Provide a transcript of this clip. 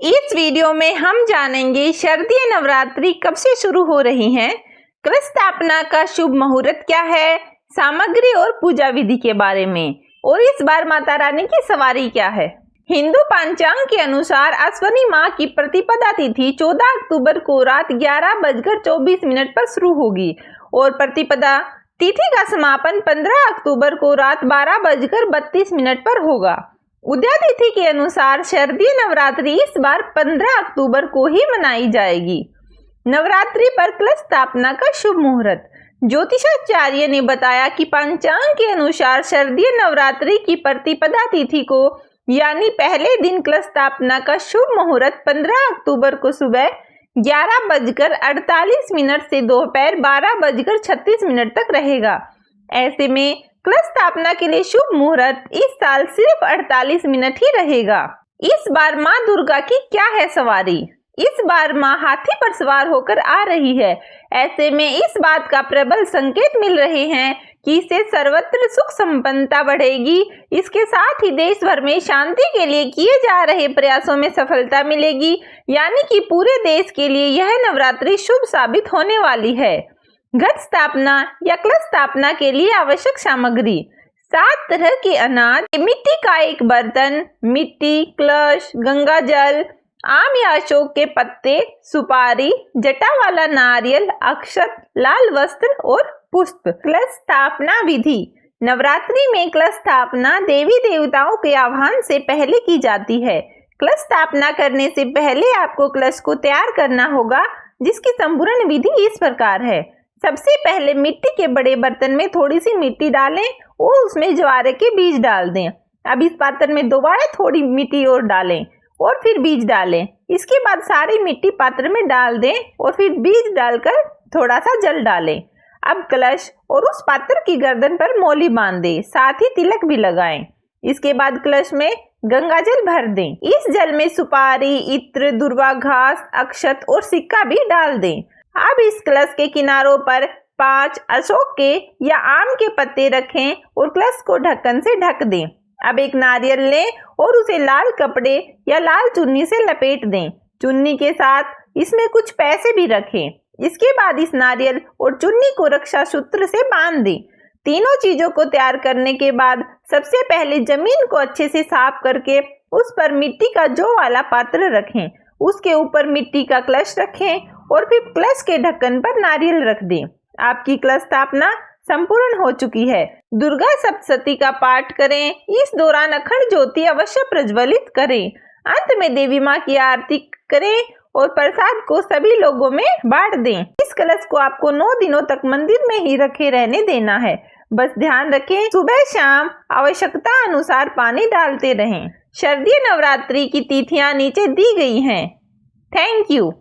इस वीडियो में हम जानेंगे शारदीय नवरात्रि कब से शुरू हो रही हैं, कलश स्थापना का शुभ मुहूर्त क्या है, सामग्री और पूजा विधि के बारे में, और इस बार माता रानी की सवारी क्या है। हिंदू पंचांग के अनुसार अश्विनी माह की प्रतिपदा तिथि 14 अक्टूबर को रात 11:24 पर शुरू होगी और प्रतिपदा तिथि का समापन 15 अक्टूबर को रात 12:32 पर होगा। उदय तिथि के अनुसार शारदीय नवरात्रि इस बार 15 अक्टूबर को ही मनाई जाएगी। नवरात्रि पर कलश स्थापना का शुभ मुहूर्त। ज्योतिषाचार्य ने बताया कि पंचांग के अनुसार शारदीय नवरात्रि की प्रतिपदा तिथि को यानी पहले दिन कलश स्थापना का शुभ मुहूर्त 15 अक्टूबर को सुबह 11:48 से दोपहर 12:36 तक रहेगा। ऐसे में कलश स्थापना के लिए शुभ मुहूर्त इस साल सिर्फ 48 मिनट ही रहेगा। इस बार मां दुर्गा की क्या है सवारी। इस बार मां हाथी पर सवार होकर आ रही है। ऐसे में इस बात का प्रबल संकेत मिल रहे हैं कि इससे सर्वत्र सुख संपन्नता बढ़ेगी। इसके साथ ही देश भर में शांति के लिए किए जा रहे प्रयासों में सफलता मिलेगी, यानी कि पूरे देश के लिए यह नवरात्रि शुभ साबित होने वाली है। घट स्थापना या कलश स्थापना के लिए आवश्यक सामग्री 7 तरह के अनाज, मिट्टी का एक बर्तन, मिट्टी, कलश, गंगा जल, आम या अशोक के पत्ते, सुपारी, जटा वाला नारियल, अक्षत, लाल वस्त्र और पुष्प। कलश स्थापना विधि। नवरात्रि में कलश स्थापना देवी देवताओं के आह्वान से पहले की जाती है। कलश स्थापना करने से पहले आपको कलश को तैयार करना होगा, जिसकी संपूर्ण विधि इस प्रकार है। सबसे पहले मिट्टी के बड़े बर्तन में थोड़ी सी मिट्टी डालें और उसमें ज्वार के बीज डाल दें। अब इस पात्र में दोबारा थोड़ी मिट्टी और डालें और फिर बीज डालें। इसके बाद सारी मिट्टी पात्र में डाल दें और फिर बीज डालकर थोड़ा सा जल डालें। अब कलश और उस पात्र की गर्दन पर मौली बांध दें, साथ ही तिलक भी लगाएं। इसके बाद कलश में गंगा जल भर दें। इस जल में सुपारी, इत्र, दुर्वा घास, अक्षत और सिक्का भी डाल दें। अब इस कलश के किनारों पर 5 अशोक के या आम के पत्ते रखें और कलश को ढक्कन से ढक दें। अब एक नारियल लें और उसे लाल कपड़े या लाल चुन्नी से लपेट दें। चुन्नी के साथ इसमें कुछ पैसे भी रखें। इसके बाद इस नारियल और चुन्नी को रक्षा सूत्र से बांध दें। तीनों चीजों को तैयार करने के बाद सबसे पहले जमीन को अच्छे से साफ करके उस पर मिट्टी का जौ वाला पात्र रखें। उसके ऊपर मिट्टी का कलश रखें और फिर कलश के ढक्कन पर नारियल रख दें। आपकी कलश स्थापना संपूर्ण हो चुकी है। दुर्गा सप्तशती का पाठ करें। इस दौरान अखंड ज्योति अवश्य प्रज्वलित करें। अंत में देवी माँ की आरती करें और प्रसाद को सभी लोगों में बांट दें। इस कलश को आपको 9 दिनों तक मंदिर में ही रखे रहने देना है। बस ध्यान रखें, सुबह शाम आवश्यकता अनुसार पानी डालते रहें। शारदीय नवरात्रि की तिथियां नीचे दी गई हैं। Thank you.